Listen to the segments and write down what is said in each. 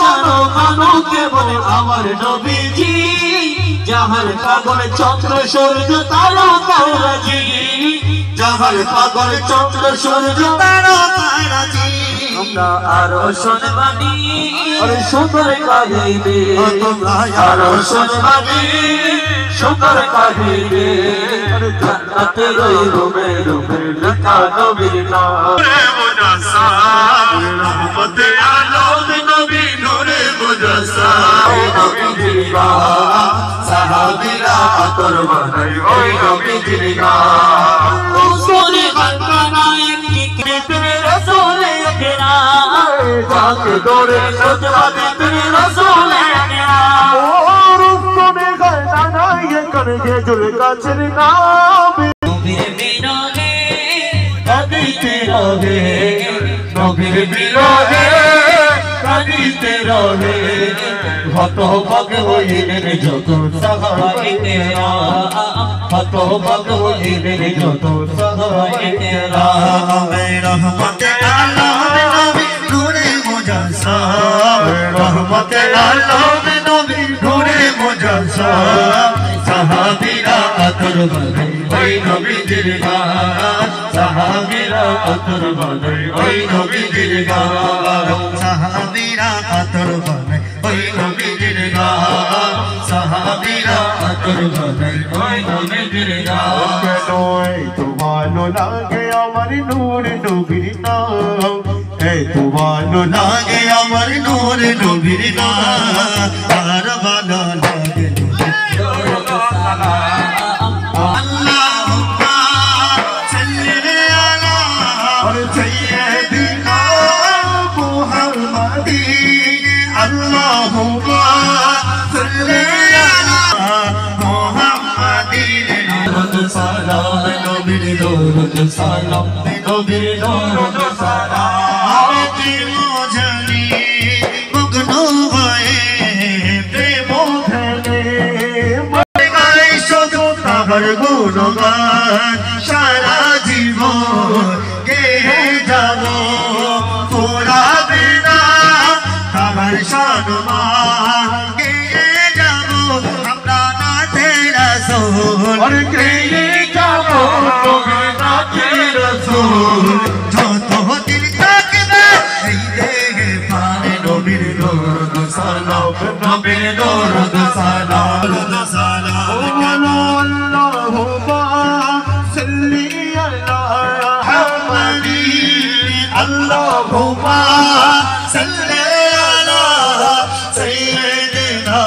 জানো মানুষকে বলে আমার নবীজি জাহার পাগল চন্দ্র সূর্য তারা তারাজি জাহার পাগল চন্দ্র সূর্য তারা তারাজি তোমরা আরো শুনবানি আর সুন্দর কাহিনী তোমরা আরো শুনবানি সুন্দর কাহিনী জান্নাতে রুমে রুমে লেখা নবীর নাম মুজাসসাম রহমতে আলম নবী নূরে মুজাসসাম নবীর নাম সাহাবীরা আতর বানাই ওই নবীর নাম রাসূলে খানকানা একটি কেতনে রাসূলে কেনা যাকে দৌড়ে সজবাদে তুমি রাসূলে কেনা কাছের নাম নবীর বিরহে কাঁদিতে রহে নবীর বিরহে কাঁদিতে রহে হতভাগ হইলেন যত সাহাবায়েরা হতভাগ হইলেন যত সাহাবায়েরা রহমতে আলম নবী নূরে মুজাসসাম রহমতে আলম নবী নূরে মুজাসসাম সাহাবীরা আতর বানাই ওই নবীর গান সাহাবীরা আতর বানাই ওই নবীর গান সাহাবীরা আতর বানাই ওই নবীর গান সাহাবীরা আতর বানাই ওই নবীর গান কেন তো ভালো লাগে আমার নূর নবীর নাম তো ভালো লাগে আমার নূর নবীর নাম আর ভালো লাগে সালাম নবীর দরুদ সালাম জানি মগ্ন হয়ে প্রেম ধ্যানে মনে গাই শুধু তাহার গুণগান সারা জীবন গেয়ে যাব ফুরাবে না তাহার সম্মান গেয়ে যাব আমরা নাতে রাসূল গেয়ে যাব যতদিন থাকবে এই দেহে পারে নবীর দরুদ সালাম নবীর দরুদ সালাম আল্লাহুম্মা সাল্লি আলা মুহাম্মাদি আল্লাহুম্মা সাল্লি আলা সাইয়্যিদিনা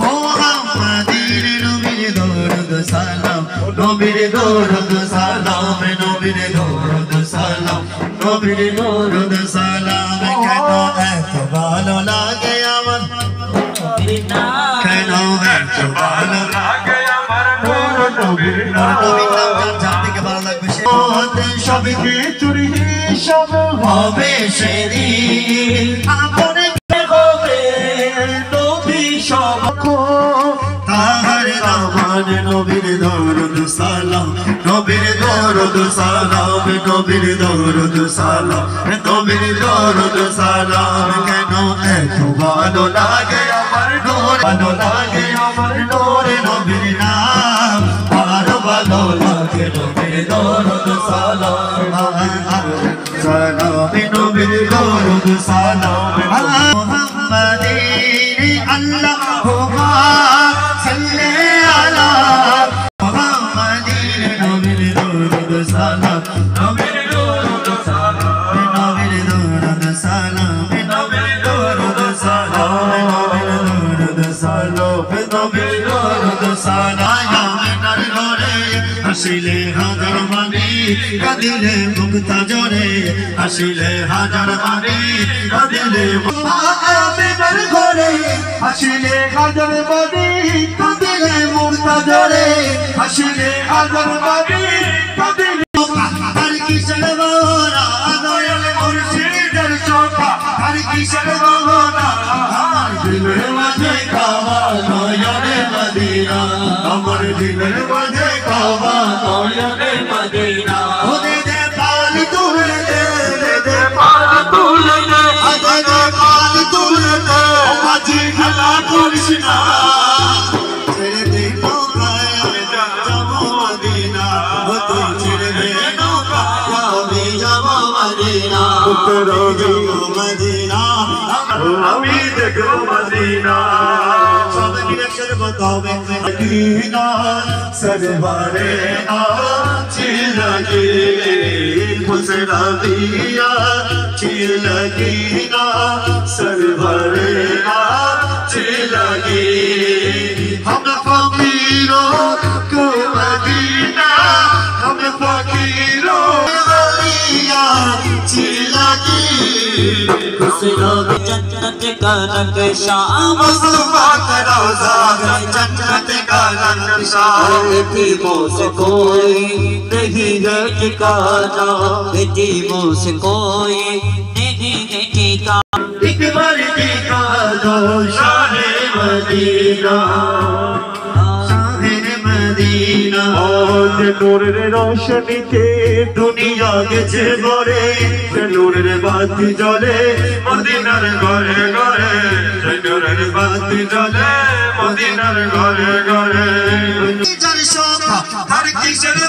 মুহাম্মাদিন নবীর দরুদ সালাম নবীর দরুদ সালাম নবীর দরুদ সালাম নবীর দরুদ সালাম কেন এত ভালো লাগে আমার নবীর নাম কেন এত ভালো লাগে আমার নবীর নাম নবীর নাম যার থেকে ভালো লাগবে সে সব কিছুর হিসাব হবে সেদিন আপনি হবে নবী সব তাহার নাম নবীর দরুদ সালাম নবীর দরুদ সালাম নবীর দরুদ সালাম নবীর দরুদ সালাম কেন এত ভালো লাগে আমার নূর ভালো লাগে আমার নূর নবীর নাম আর ভালো লাগে নবীর দরুদ সালাম সালাম নবীর দরুদ সালাম মুহাম্মাদিন আল্লাহুম্মা সাল্লি আলা মুহাম্মাদিন নবীর দরুদ সালাম নবীর দরুদ সালাম নবীর দরুদ সালাম নবীর দরুদ সালাম নবীর দরুদ সালাম নবীর দরুদ সালাম নার ঘরে হাসিলে হাজার মানি কাঁদিলে মুক্তা জোরে হাসিলে হাজার মানি কাঁদিলে আমিনার ঘরে হাসিলে হাজার মানি কাঁদিলে মুক্তা জোরে হাসিলে হাজার মানি কাঁদিলে আর কিসের মোহনা দয়াল মুর্শিদের চোখা আর কিসের মোহনা আমার দিলের মাঝে কাবা নয়নে মদিনা আমার দিলের মাঝে কাবা নয়নে মদিনা ও দে দে পাল তুলে দে দে পাল তুলে দে দে পাল তুলে কৃষ্ণা ছেড়ে দে নৌকায় আমি যাবো মদিনা তুই ছেড়ে দে নৌকায় আমি যাবো মদিনা মদিনা আমি দেখবো মদিনা সবাই মিলে একসাথে বলতে হবে মদিনা সরবারে अच्छी लगी खुशरा दिया अच्छी लगी ना सरवरे अच्छी लगी हम फकीरों को मदीना हम फकीरों अच्छी लगी खुशरा जन्नत का नक्शा मुस्तफा का रोज़ा जन्नत का नक्शा यतीमों से कोई नहीं है ठिकाना यतीमों से कोई नहीं है ठिकाना एक बार दिखा दो शाहे मदीना शाहे मदीना आज नूर रे रोशनी ते दुनिया गेছে ভরে নূরের বাতি জ্বলে মদিনার ঘরে ঘরে নূরের বাতি জ্বলে মদিনার ঘরে ঘরে যার শোভা আর কিসের